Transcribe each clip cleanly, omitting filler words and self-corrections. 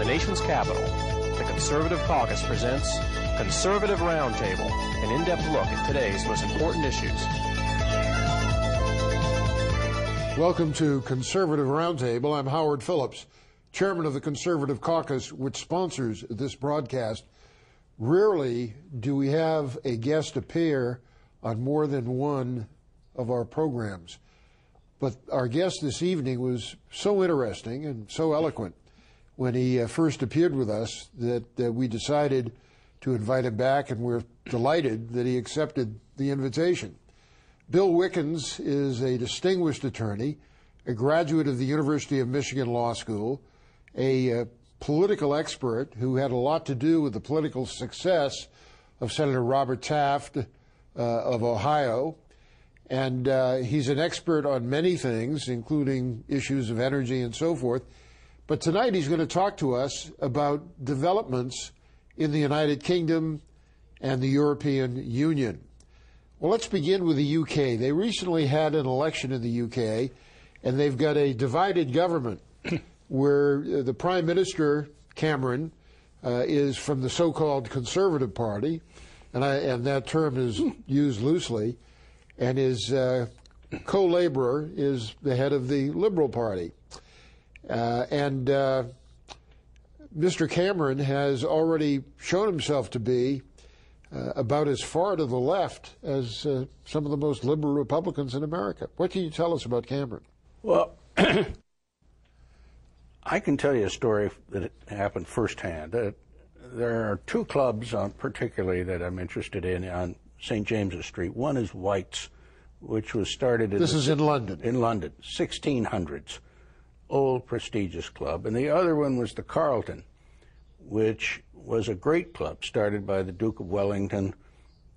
nation's capital, the Conservative Caucus presents Conservative Roundtable, an in-depth look at today's most important issues. Welcome to Conservative Roundtable. I'm Howard Phillips, chairman of the Conservative Caucus, which sponsors this broadcast. Rarely do we have a guest appear on more than one of our programs. But our guest this evening was so interesting and so eloquent when he first appeared with us that we decided to invite him back, and we're delighted that he accepted the invitation. Bill Wickens is a distinguished attorney, a graduate of the University of Michigan Law School, a political expert who had a lot to do with the political success of Senator Robert Taft of Ohio. And he's an expert on many things, including issues of energy and so forth. But tonight he's going to talk to us about developments in the United Kingdom and the European Union. Well, let's begin with the UK. They recently had an election in the UK, and they've got a divided government where the Prime Minister, Cameron, is from the so-called Conservative Party, and that term is used loosely, and his co-laborer is the head of the Liberal Party. And Mr. Cameron has already shown himself to be about as far to the left as some of the most liberal Republicans in America. What can you tell us about Cameron? Well, I can tell you a story that happened firsthand. There are two clubs particularly that I'm interested in on St. James's Street. One is White's, which was started in... This is in London. In London, 1600s. Old, prestigious club. And the other one was the Carlton, which was a great club started by the Duke of Wellington.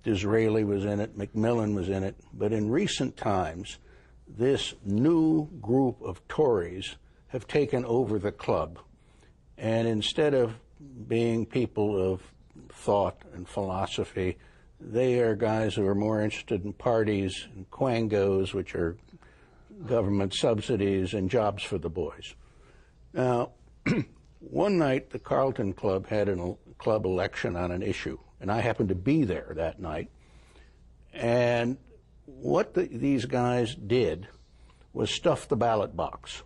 Disraeli was in it, Macmillan was in it. But in recent times, this new group of Tories have taken over the club. And instead of being people of thought and philosophy, they are guys who are more interested in parties and quangos, which are government subsidies and jobs for the boys. Now, one night the Carlton Club had a club election on an issue, and I happened to be there that night. And what these guys did was stuff the ballot box.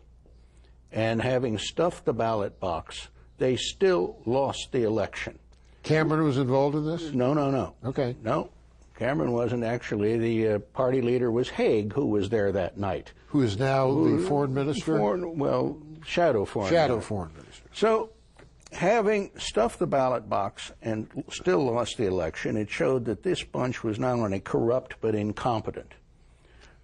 And having stuffed the ballot box, they still lost the election. Cameron was involved in this? No. Okay. No, Cameron wasn't actually. The party leader was Haig, who was there that night. Who is now the foreign minister? Shadow foreign minister. So, having stuffed the ballot box and still lost the election, it showed that this bunch was not only corrupt but incompetent.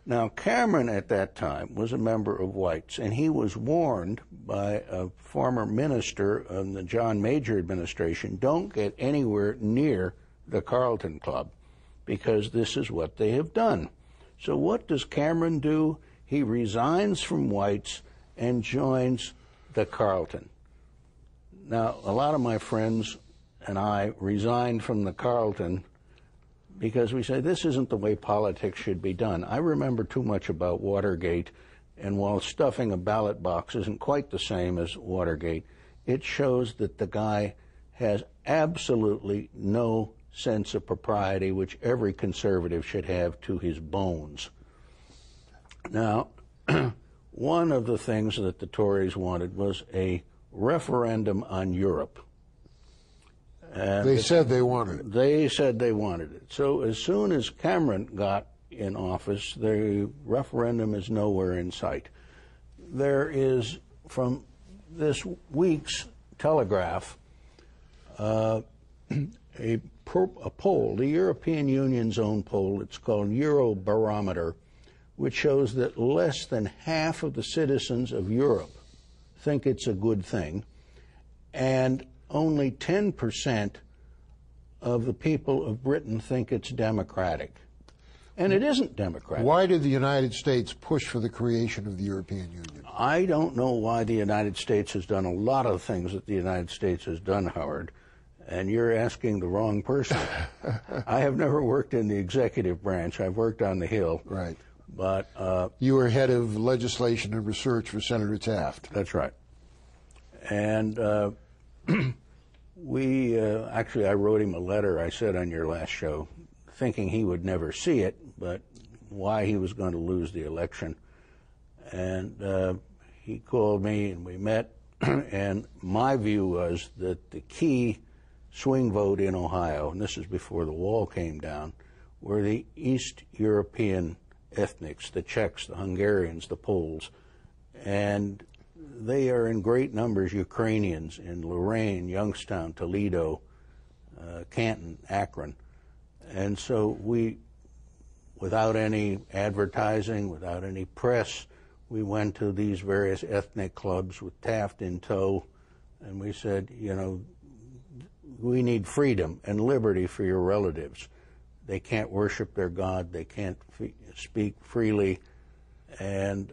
Now, Cameron at that time was a member of White's, and he was warned by a former minister of the John Major administration, don't get anywhere near the Carlton Club, because this is what they have done. So what does Cameron do? He resigns from White's and joins the Carlton. Now, a lot of my friends and I resigned from the Carlton because we say this isn't the way politics should be done. I remember too much about Watergate, and while stuffing a ballot box isn't quite the same as Watergate, it shows that the guy has absolutely no sense of propriety, which every conservative should have to his bones. Now, one of the things that the Tories wanted was a referendum on Europe. And they said they wanted it. They said they wanted it. So as soon as Cameron got in office, the referendum is nowhere in sight. There is, from this week's Telegraph, a poll, the European Union's own poll, it's called Eurobarometer, which shows that less than half of the citizens of Europe think it's a good thing, and only 10% of the people of Britain think it's democratic. And it isn't democratic. Why did the United States push for the creation of the European Union? I don't know why the United States has done a lot of things that the United States has done, Howard, and you're asking the wrong person. I have never worked in the executive branch. I've worked on the Hill. Right. But you were head of legislation and research for Senator Taft. That's right. And Actually, I wrote him a letter, I said on your last show, thinking he would never see it, but why he was going to lose the election. And he called me and we met, and my view was that the key swing vote in Ohio, and this is before the wall came down, were the East European ethnics, the Czechs, the Hungarians, the Poles, and they are in great numbers Ukrainians in Lorraine, Youngstown, Toledo, Canton, Akron. And so we, without any advertising, without any press, we went to these various ethnic clubs with Taft in tow, and we said, you know, we need freedom and liberty for your relatives. They can't worship their God, they can't speak freely, and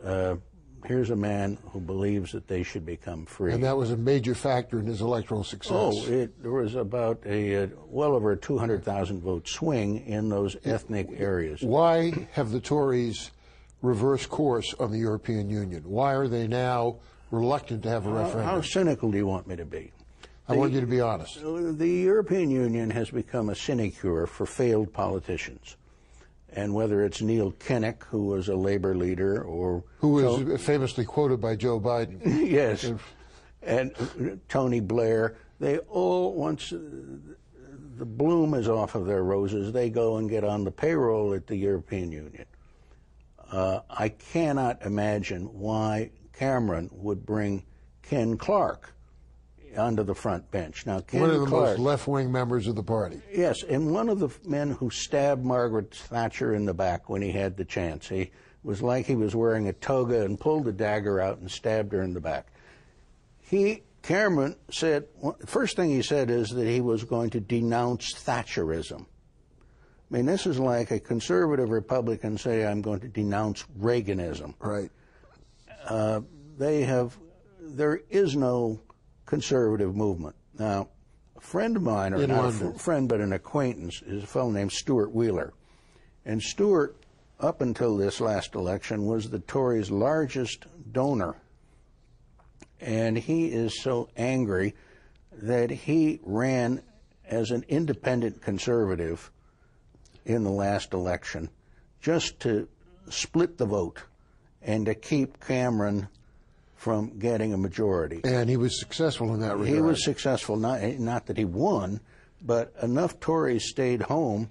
here's a man who believes that they should become free. And that was a major factor in his electoral success. Oh, there was about well over a 200,000 vote swing in those ethnic areas. Why have the Tories reversed course on the European Union? Why are they now reluctant to have a referendum? How cynical do you want me to be? I want you to be honest. The European Union has become a sinecure for failed politicians. And whether it's Neil Kinnock, who was a labor leader, or... Who was famously quoted by Joe Biden. Yes. And Tony Blair, they all, once the bloom is off of their roses, they go and get on the payroll at the European Union. I cannot imagine why Cameron would bring Ken Clark onto the front bench. Now, Ken one of the Clark, most left-wing members of the party. Yes, and one of the men who stabbed Margaret Thatcher in the back when he had the chance. He was like he was wearing a toga and pulled a dagger out and stabbed her in the back. Cameron said, first thing he said is that he was going to denounce Thatcherism. I mean, this is like a conservative Republican say, I'm going to denounce Reaganism. Right. There is no conservative movement. Now, a friend of mine, or not a friend but an acquaintance, is a fellow named Stuart Wheeler. And Stuart, up until this last election, was the Tories' largest donor. And he is so angry that he ran as an independent conservative in the last election just to split the vote and to keep Cameron from getting a majority. And he was successful in that regard. He was successful, not that he won, but enough Tories stayed home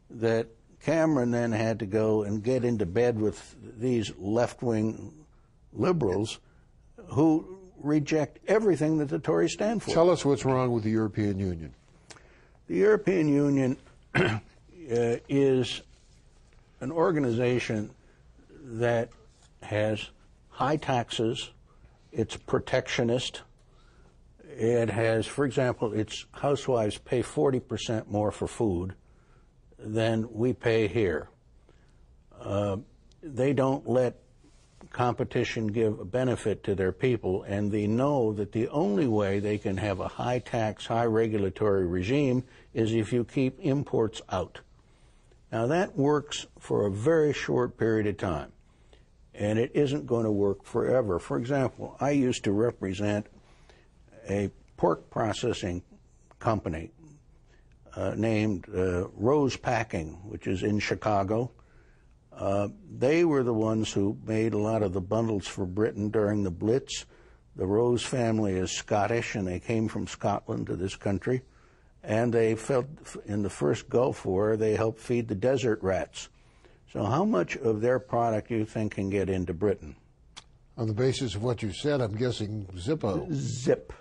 that Cameron then had to go and get into bed with these left-wing liberals who reject everything that the Tories stand for. Tell us what's wrong with the European Union. The European Union is an organization that has high taxes. It's protectionist. It has, for example, its housewives pay 40% more for food than we pay here. They don't let competition give a benefit to their people, and they know that the only way they can have a high tax, high regulatory regime is if you keep imports out. Now that works for a very short period of time, and it isn't going to work forever. For example, I used to represent a pork processing company named Rose Packing, which is in Chicago. They were the ones who made a lot of the bundles for Britain during the Blitz. The Rose family is Scottish, and they came from Scotland to this country. And they felt in the first Gulf War, they helped feed the desert rats. So how much of their product do you think can get into Britain? On the basis of what you said, I'm guessing Zippo. Zip.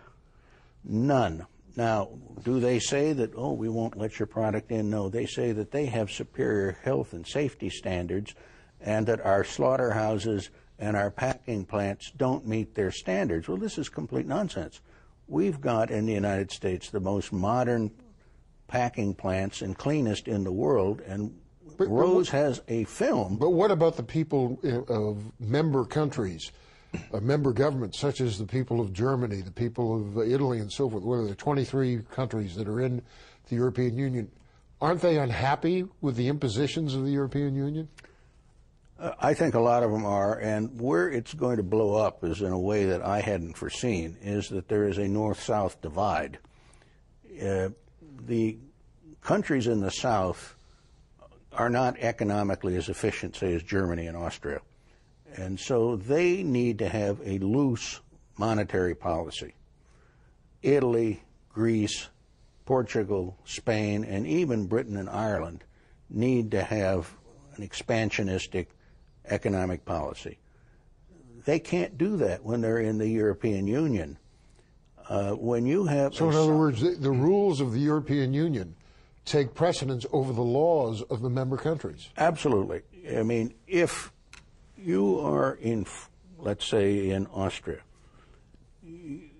None. Now, do they say that, oh, we won't let your product in? No, they say that they have superior health and safety standards and that our slaughterhouses and our packing plants don't meet their standards. Well, this is complete nonsense. We've got in the United States the most modern packing plants and cleanest in the world, and Rose has a film. But what about the people of member countries, member governments, such as the people of Germany, the people of Italy, and so forth? What are the 23 countries that are in the European Union? Aren't they unhappy with the impositions of the European Union? I think a lot of them are, and where it's going to blow up is in a way that I hadn't foreseen, is that there is a north-south divide. The countries in the South are not economically as efficient, say, as Germany and Austria. And so they need to have a loose monetary policy. Italy, Greece, Portugal, Spain, and even Britain and Ireland need to have an expansionistic economic policy. They can't do that when they're in the European Union. When you have... So in other words, the rules of the European Union take precedence over the laws of the member countries. Absolutely. I mean, if you are in, let's say, in Austria,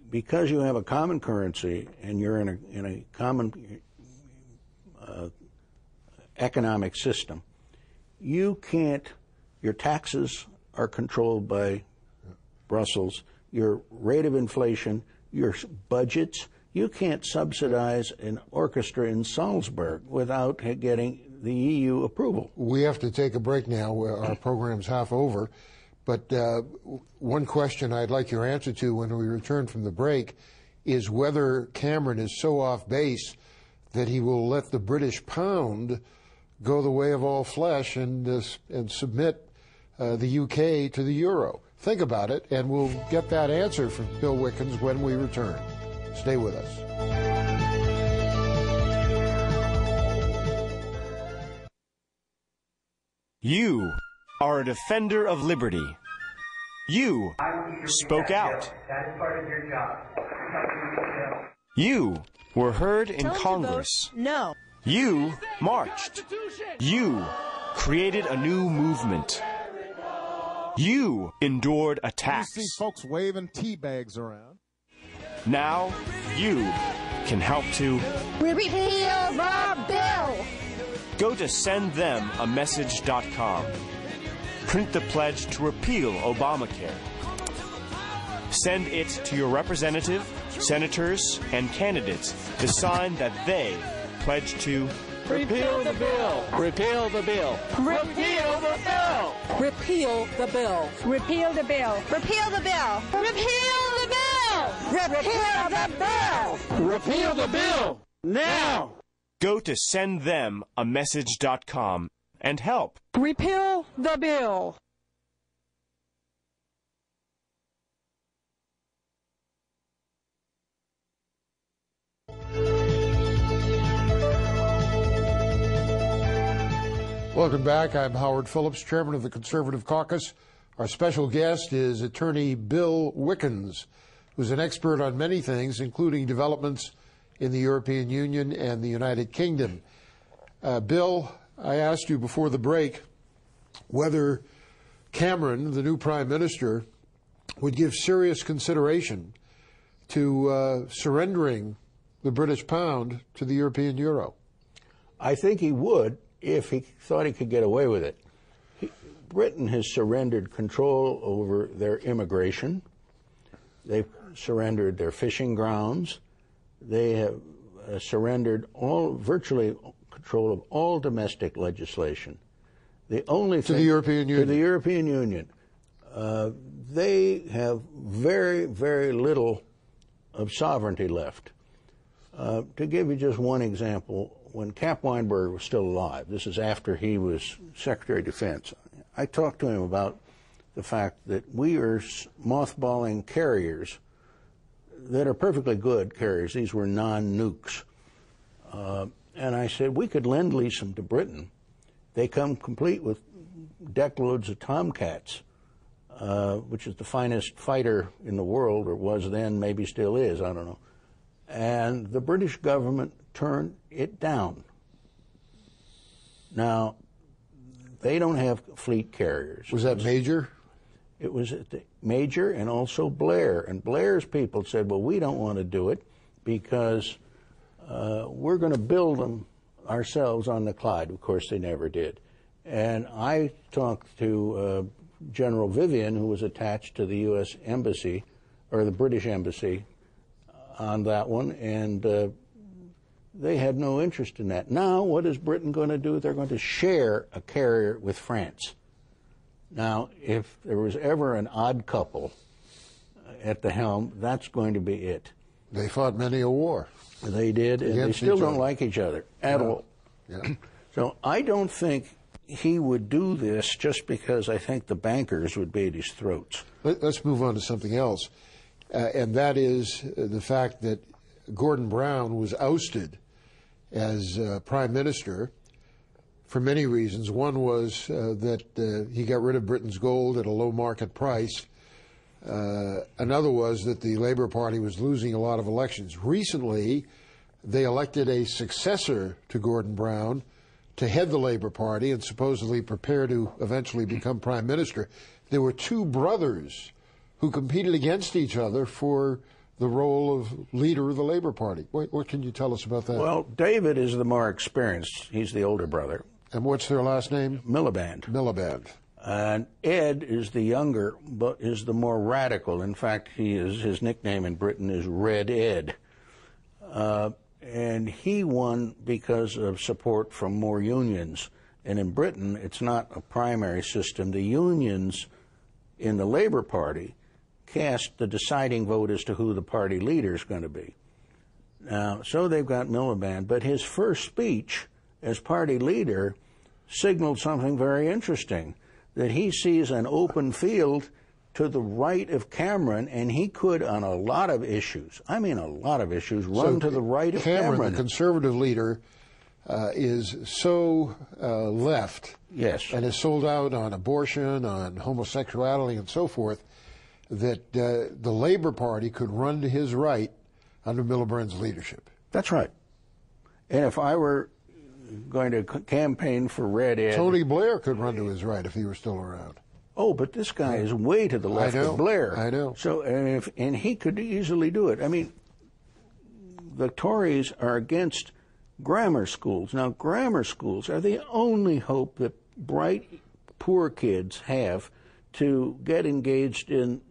because you have a common currency and you're in a common economic system, you can't, your taxes are controlled by Brussels, your rate of inflation, your budgets. You can't subsidize an orchestra in Salzburg without getting the EU approval. We have to take a break now. Our program's half over. But one question I'd like your answer to when we return from the break is whether Cameron is so off base that he will let the British pound go the way of all flesh and submit the UK to the euro. Think about it, and we'll get that answer from Bill Wickens when we return. Stay with us. You are a defender of liberty. You spoke out. That is part of your job. You were heard in Congress. No. You marched. You created a new movement. You endured attacks. You see folks waving tea bags around. Now you can help to Repeal the bill. go to sendthematmessage.com. Print the pledge to repeal Obamacare. Send it to your representative, senators, and candidates to sign that they pledge to repeal the bill. Repeal the bill. Repeal the bill. Repeal the bill. Repeal the bill. Repeal the bill. Repeal the bill. Repeal the bill. Repeal the bill. Now! Go to sendthematmessage.com and help. Repeal the bill. Welcome back. I'm Howard Phillips, chairman of the Conservative Caucus. Our special guest is attorney Bill Wickens, who's an expert on many things, including developments in the European Union and the United Kingdom. Bill, I asked you before the break whether Cameron, the new prime minister, would give serious consideration to surrendering the British pound to the European euro. I think he would if he thought he could get away with it. Britain has surrendered control over their immigration. They've surrendered their fishing grounds. They have surrendered virtually control of all domestic legislation. The only thing, to the European Union. To the European Union. They have very, very little of sovereignty left. To give you just one example, when Cap Weinberg was still alive, this is after he was Secretary of Defense, I talked to him about the fact that we are mothballing carriers that are perfectly good carriers. These were non-nukes. And I said, we could lend-lease them to Britain. They come complete with deck loads of Tomcats, which is the finest fighter in the world, or was then, maybe still is, I don't know. And the British government turned it down. Now, they don't have fleet carriers. Was that Major? It was Major and also Blair. And Blair's people said, well, we don't want to do it because we're going to build them ourselves on the Clyde. Of course, they never did. And I talked to General Vivian, who was attached to the U.S. Embassy, or the British Embassy, on that one, and they had no interest in that. Now, what is Britain going to do? They're going to share a carrier with France. Now, if there was ever an odd couple at the helm, that's going to be it. They fought many a war. They did, and they still don't like each other at all. Yeah. So I don't think he would do this just because I think the bankers would be at his throats. Let's move on to something else, and that is the fact that Gordon Brown was ousted as prime minister for many reasons. One was that he got rid of Britain's gold at a low market price. Another was that the Labour Party was losing a lot of elections. Recently, they elected a successor to Gordon Brown to head the Labour Party and supposedly prepare to eventually become prime minister. There were two brothers who competed against each other for the role of leader of the Labour Party. What can you tell us about that? Well, David is the more experienced. He's the older brother. And what's their last name? Miliband. Miliband. And Ed is the younger, but is the more radical. In fact, his nickname in Britain is Red Ed. And he won because of support from more unions. And in Britain, it's not a primary system. The unions in the Labour Party cast the deciding vote as to who the party leader is going to be. Now, so they've got Miliband, but his first speech as party leader signaled something very interesting, that he sees an open field to the right of Cameron, and he could, on a lot of issues, I mean a lot of issues, run to the right of Cameron. The Conservative leader, is so left, yes, and is sold out on abortion, on homosexuality, and so forth, that the Labour Party could run to his right under Miliband's leadership. That's right. And if I were going to campaign for Red Ed, Tony Blair could run to his right if he were still around. Oh, but this guy is way to the left of Blair. I know. So, and he could easily do it. I mean, the Tories are against grammar schools. Now, grammar schools are the only hope that bright, poor kids have to get engaged in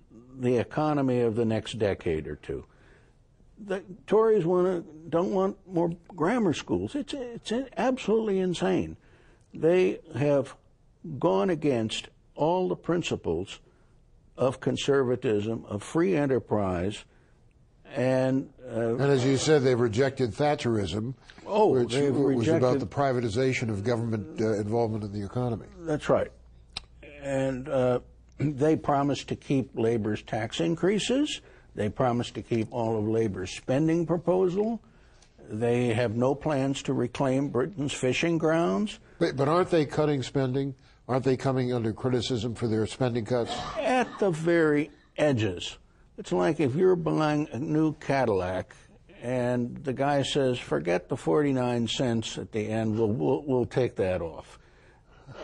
the economy of the next decade or two. The Tories don't want more grammar schools. It's absolutely insane. They have gone against all the principles of conservatism, of free enterprise, and as you said, they've rejected Thatcherism, which was about the privatization of government involvement in the economy. That's right. And they promised to keep Labour's tax increases. They promised to keep all of Labour's spending proposal. They have no plans to reclaim Britain's fishing grounds. But aren't they cutting spending? Aren't they coming under criticism for their spending cuts? At the very edges. It's like if you're buying a new Cadillac and the guy says, forget the 49 cents at the end, we'll take that off.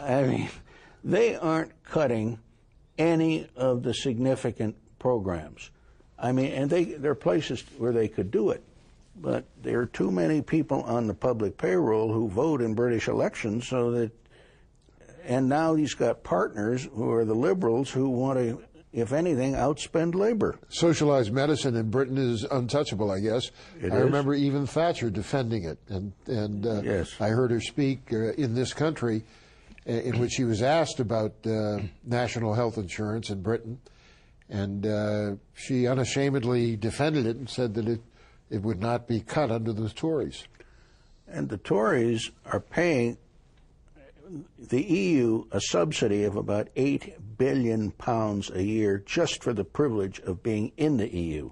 I mean, they aren't cutting any of the significant programs. I mean, and there are places where they could do it, but there are too many people on the public payroll who vote in British elections, so that, and now he's got partners who are the Liberals who want to, if anything, outspend Labour. Socialized medicine in Britain is untouchable, I guess. I remember even Thatcher defending it, and yes. I heard her speak in this country, in which she was asked about national health insurance in Britain, and she unashamedly defended it and said that it would not be cut under the Tories. And the Tories are paying the EU a subsidy of about £8 billion a year just for the privilege of being in the EU.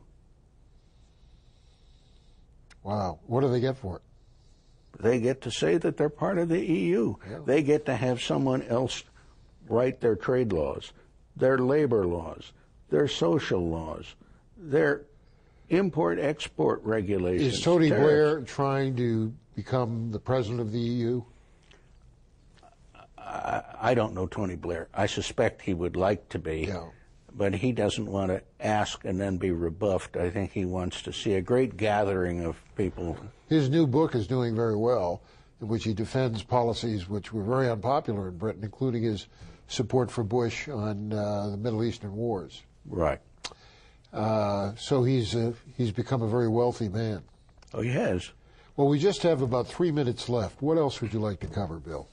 Wow. What do they get for it? They get to say that they're part of the EU. Yeah. They get to have someone else write their trade laws, their labor laws, their social laws, their import-export regulations. Is Tony Blair trying to become the president of the EU? I don't know Tony Blair. I suspect he would like to be, but he doesn't want to ask and then be rebuffed. I think he wants to see a great gathering of people. His new book is doing very well, in which he defends policies which were very unpopular in Britain, including his support for Bush on the Middle Eastern wars. Right. So he's become a very wealthy man. Oh, he has. Well, we just have about 3 minutes left. What else would you like to cover, Bill?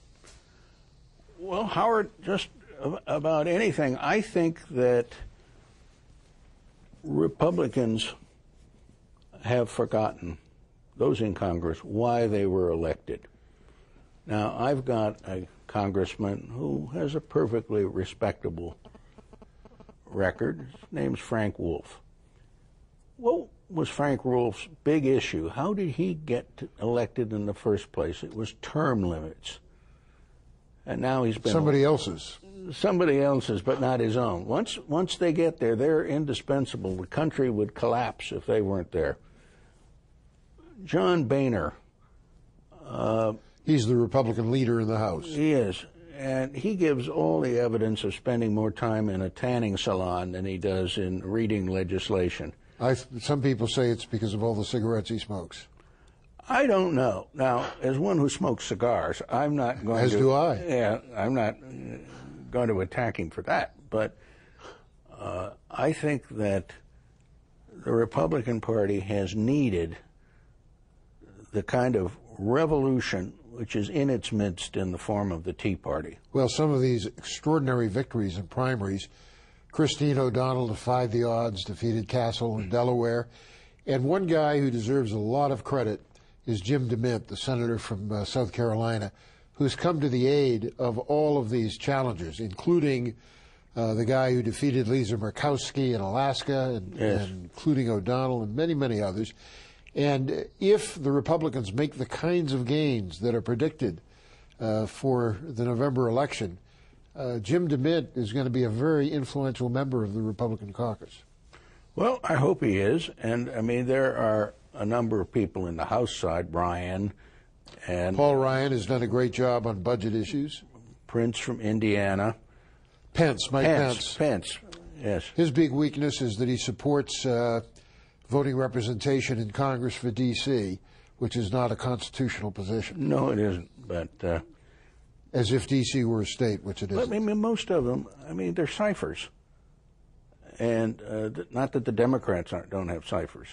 Well, Howard, just about anything. I think that Republicans have forgotten, those in Congress, why they were elected. Now, I've got a congressman who has a perfectly respectable record. His name's Frank Wolf. What was Frank Wolf's big issue? How did he get elected in the first place? It was term limits. And now he's been... Somebody else's. Somebody else's, but not his own. Once they get there, they're indispensable. The country would collapse if they weren't there. John Boehner. He's the Republican leader in the House. He is. And he gives all the evidence of spending more time in a tanning salon than he does in reading legislation. Some people say it's because of all the cigarettes he smokes. I don't know. Now, as one who smokes cigars, I'm not going to... As do I. Yeah, I'm not going to attack him for that. But I think that the Republican Party has needed the kind of revolution which is in its midst in the form of the Tea Party. Well, some of these extraordinary victories in primaries, Christine O'Donnell defied the odds, defeated Castle in Delaware, and one guy who deserves a lot of credit is Jim DeMint, the senator from South Carolina, who's come to the aid of all of these challengers, including the guy who defeated Lisa Murkowski in Alaska, and including O'Donnell and many, many others. And if the Republicans make the kinds of gains that are predicted for the November election, Jim DeMint is going to be a very influential member of the Republican caucus. Well, I hope he is. And, I mean, there are a number of people in the House side, Ryan and... Paul Ryan has done a great job on budget issues. Prince from Indiana. Mike Pence. Yes. His big weakness is that he supports voting representation in Congress for D.C., which is not a constitutional position. No, it isn't, but... as if D.C. were a state, which it isn't. I mean, most of them, I mean, they're ciphers. And not that the Democrats don't have ciphers.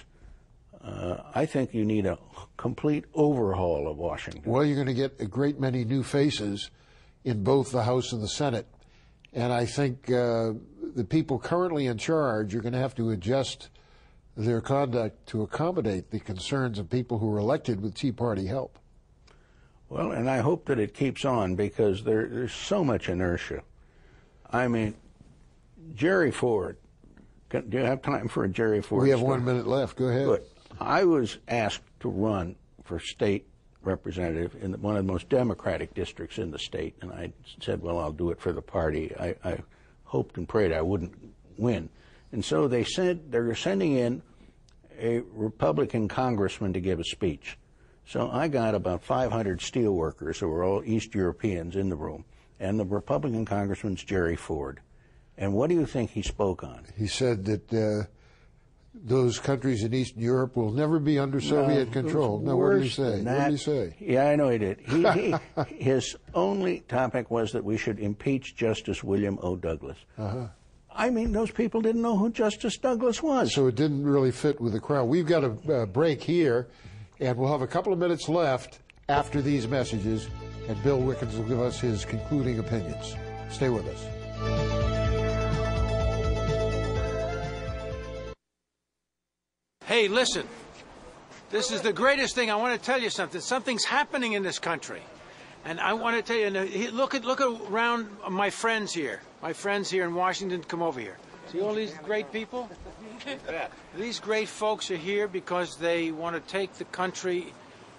I think you need a complete overhaul of Washington. Well, you're going to get a great many new faces in both the House and the Senate. And I think the people currently in charge are going to have to adjust their conduct to accommodate the concerns of people who were elected with Tea Party help. Well, and I hope that it keeps on, because there's so much inertia. I mean, Jerry Ford. Do you have time for a Jerry Ford We have story? 1 minute left. Go ahead. Good. I was asked to run for state representative in one of the most democratic districts in the state, and I said, well, I'll do it for the party. I hoped and prayed I wouldn't win. And so they're sending in a Republican congressman to give a speech. So I got about 500 steelworkers who were all East Europeans in the room, and the Republican congressman's Jerry Ford. And what do you think he spoke on? He said that those countries in Eastern Europe will never be under Soviet control. No, what did he say? What did he say? Yeah, I know he did. His only topic was that we should impeach Justice William O. Douglas. I mean, those people didn't know who Justice Douglas was. So it didn't really fit with the crowd. We've got a break here, and we'll have a couple of minutes left after these messages, and Bill Wickens will give us his concluding opinions. Stay with us. Hey, listen. This is the greatest thing. I want to tell you something. Something's happening in this country. And I want to tell you, look around my friends here. My friends here in Washington, come over here. See all these great people? These great folks are here because they want to take the country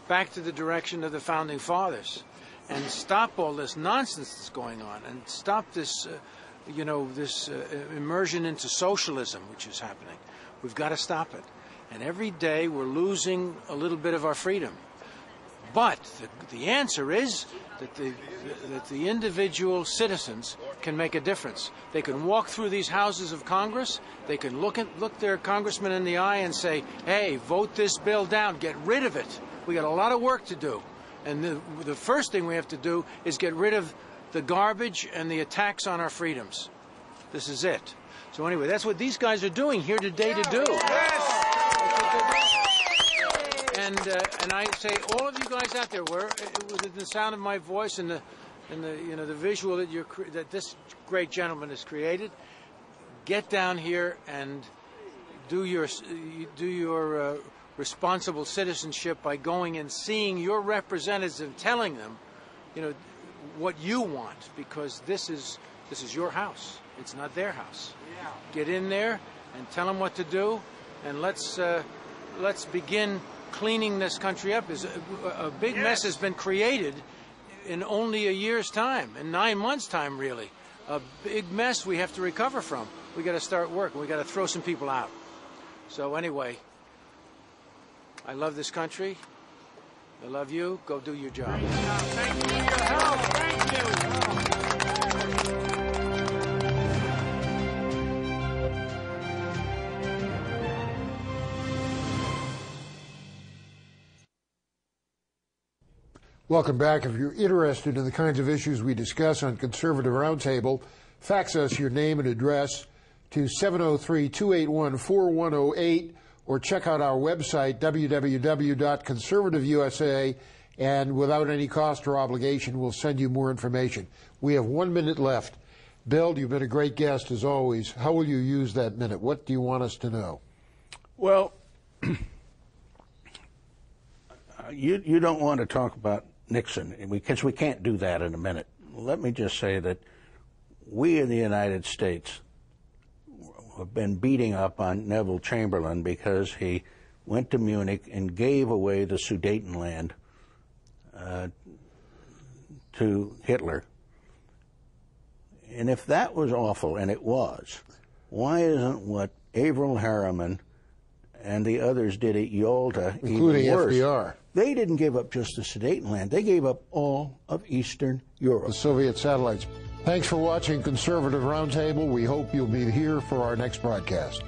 back to the direction of the Founding Fathers and stop all this nonsense that's going on and stop this, this immersion into socialism, which is happening. We've got to stop it. And every day we're losing a little bit of our freedom. But the answer is that the individual citizens can make a difference. They can walk through these houses of Congress. They can look their congressman in the eye and say, hey, vote this bill down. Get rid of it. We got a lot of work to do. And the first thing we have to do is get rid of the garbage and the attacks on our freedoms. This is it. So anyway, that's what these guys are doing here today to do. Yes! And I say, all of you guys out there, within the sound of my voice and and the visual that this great gentleman has created. Get down here and do your responsible citizenship by going and seeing your representatives and telling them, what you want, because this is your house. It's not their house. Get in there and tell them what to do, and let's begin cleaning this country up. A big mess has been created in only a year's time, in 9 months' time, really. A big mess we have to recover from. We got to start working. We got to throw some people out. So anyway, I love this country. I love you. Go do your job. Thank you for your help. Thank you. Welcome back. If you're interested in the kinds of issues we discuss on Conservative Roundtable, fax us your name and address to 703-281-4108, or check out our website, www.conservativeusa, and without any cost or obligation, we'll send you more information. We have 1 minute left. Bill, you've been a great guest as always. How will you use that minute? What do you want us to know? Well, you don't want to talk about Nixon, because we can't do that in a minute. Let me just say that we in the United States have been beating up on Neville Chamberlain because he went to Munich and gave away the Sudetenland to Hitler. And if that was awful, and it was, why isn't what Averell Harman and the others did at Yalta including even worse? FDR? They didn't give up just the Sudetenland. They gave up all of Eastern Europe. The Soviet satellites. Thanks for watching Conservative Roundtable. We hope you'll be here for our next broadcast.